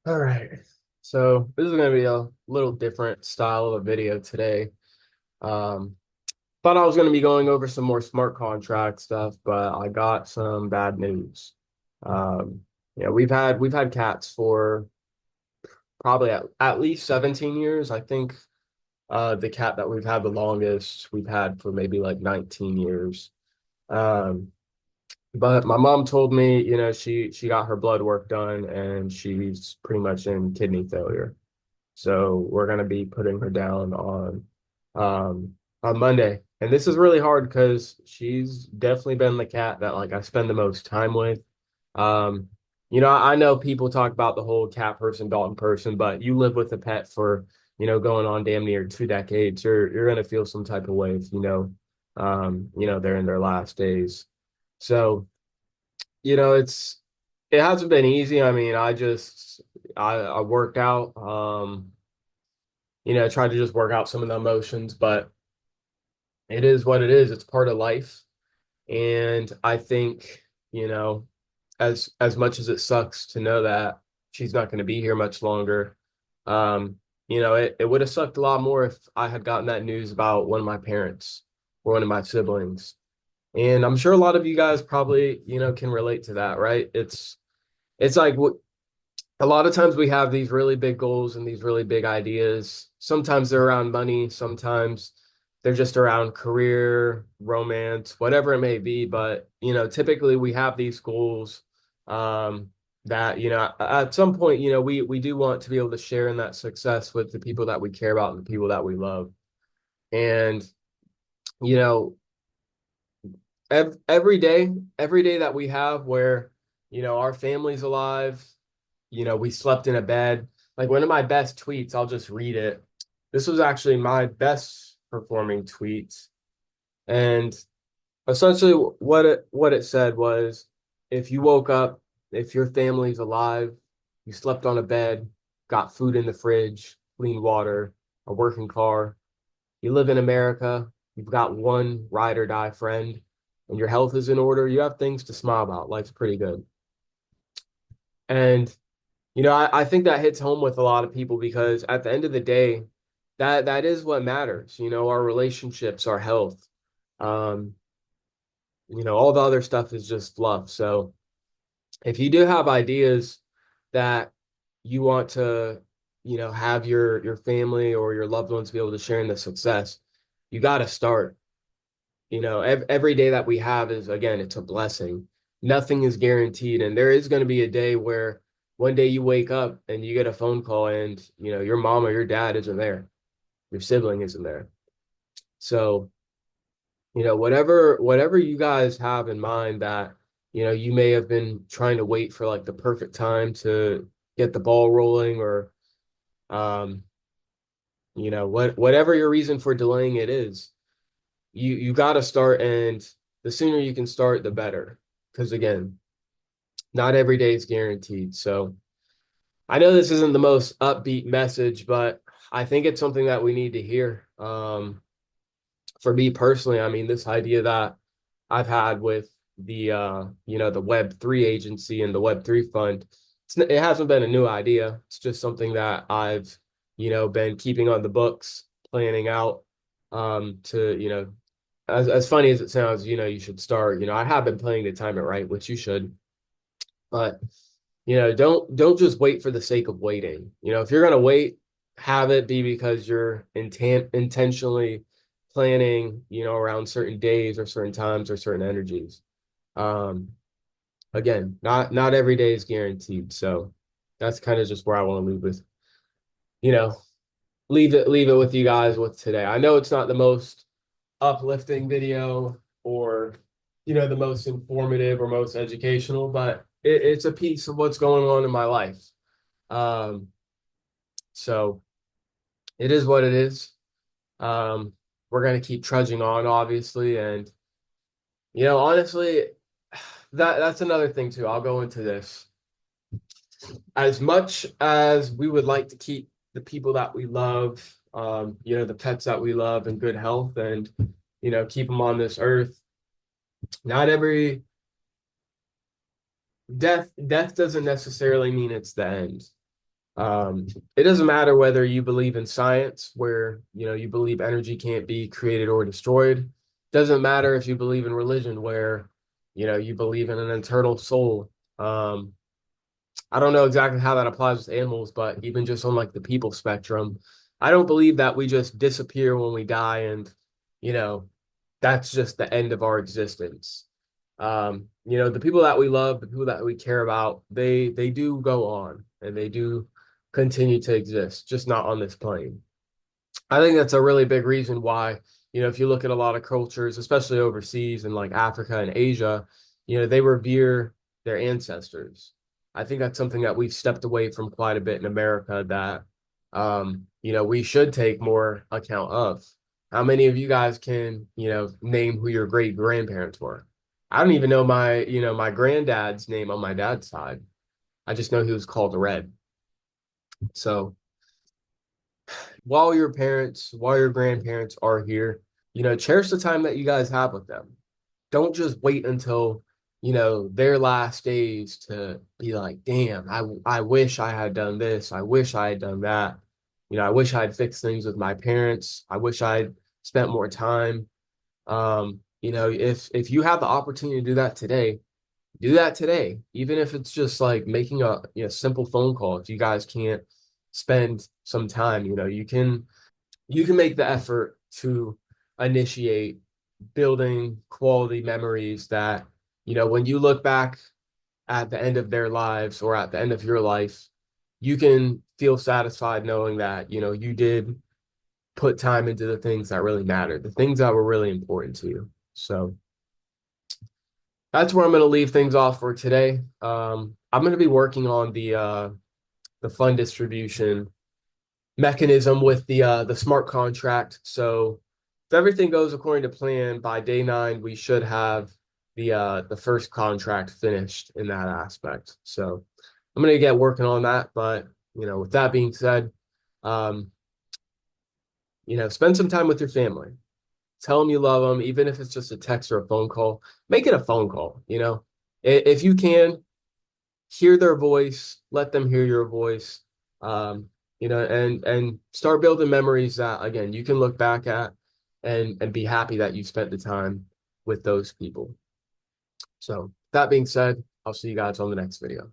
All right. So this is going to be a little different style of a video today. Um, Thought I was going to be going over some more smart contract stuff, but I got some bad news. Um, we've had cats for probably at least 17 years. I think the cat that we've had the longest we've had for maybe like 19 years. Um, but my mom told me, she got her blood work done and she's pretty much in kidney failure. So we're gonna be putting her down um on Monday. And this is really hard because she's definitely been the cat that like I spend the most time with. Um, I know people talk about the whole cat person, dog person, but you live with a pet for, going on damn near 2 decades, you're gonna feel some type of way if they're in their last days. So, it hasn't been easy. I mean, I worked out. Try to just work out some of the emotions, but it is what it is. It's part of life. And I think, you know, as much as it sucks to know that she's not going to be here much longer, um, it would have sucked a lot more if I had gotten that news about one of my parents or one of my siblings. And I'm sure a lot of you guys probably, can relate to that, right? It's like a lot of times we have these really big goals and these really big ideas. Sometimes they're around money, sometimes they're just around career, romance, whatever it may be. But, typically we have these goals that, at some point, we do want to be able to share in that success with the people that we care about and the people that we love. And, you know, every day that we have where, our family's alive, we slept in a bed. Like one of my best tweets, I'll just read it. This was actually my best performing tweet. And essentially what it said was if you woke up, if your family's alive, you slept on a bed, got food in the fridge, clean water, a working car, you live in America, you've got one ride or die friend, and your health is in order, you have things to smile about. Life's pretty good. And I think that hits home with a lot of people because at the end of the day, that is what matters. Our relationships, our health. Um, all the other stuff is just fluff. So if you do have ideas that you want to, have your family or your loved ones be able to share in the success, you got to start. Every day that we have is, again, it's a blessing. Nothing is guaranteed. And there is going to be a day where one day you wake up and you get a phone call and, your mom or your dad isn't there, your sibling isn't there. So, whatever you guys have in mind that, you may have been trying to wait for like the perfect time to get the ball rolling or, um, whatever your reason for delaying it is, you got to start, and the sooner you can start the better, because again, not every day is guaranteed. So I know this isn't the most upbeat message, but I think it's something that we need to hear. For me personally, I mean, this idea that I've had with the Web3 agency and the Web3 fund, it hasn't been a new idea. It's just something that I've, been keeping on the books, planning out, to, as funny as it sounds, you should start. I have been planning to time it right, which you should, but don't just wait for the sake of waiting. If you're gonna wait, have it be because you're intentionally planning, around certain days or certain times or certain energies. Um, Again, not every day is guaranteed. So that's kind of just where I want to leave with, you know, leave it with you guys with today. I know it's not the most uplifting video or, the most informative or most educational, but it's a piece of what's going on in my life. Um, so it is what it is. Um, we're gonna keep trudging on, obviously, and honestly, that's another thing too. I'll go into this. As much as we would like to keep the people that we love, the pets that we love in good health and, keep them on this earth, not every death doesn't necessarily mean it's the end. Um, it doesn't matter whether you believe in science, where you believe energy can't be created or destroyed. Doesn't matter if you believe in religion, where you believe in an eternal soul. Um, I don't know exactly how that applies with animals, but even just on like the people spectrum, I don't believe that we just disappear when we die and, you know, that's just the end of our existence. The people that we love, the people that we care about, they do go on and they do continue to exist, just not on this plane. I think that's a really big reason why, if you look at a lot of cultures, especially overseas in like Africa and Asia, they revere their ancestors. I think that's something that we've stepped away from quite a bit in America that, we should take more account of. How many of you guys can, name who your great grandparents were? I don't even know my granddad's name on my dad's side. I just know he was called Red. So, while your grandparents are here, cherish the time that you guys have with them. Don't just wait until, their last days to be like, damn, I wish I had done this. I wish I had done that. I wish I'd fixed things with my parents. I wish I'd spent more time. If you have the opportunity to do that today, even if it's just like making a simple phone call. If you guys can't spend some time, you can make the effort to initiate building quality memories that, when you look back at the end of their lives or at the end of your life, you can feel satisfied knowing that, you did put time into the things that really mattered, the things that were really important to you. So that's where I'm going to leave things off for today. I'm going to be working on the fund distribution mechanism with the smart contract. So if everything goes according to plan, by day 9, we should have the first contract finished in that aspect. So I'm gonna get working on that. But with that being said, um, spend some time with your family. Tell them you love them, even if it's just a text or a phone call. Make it a phone call. If you can, hear their voice, let them hear your voice, and start building memories that again you can look back at and be happy that you spent the time with those people. So that being said, I'll see you guys on the next video.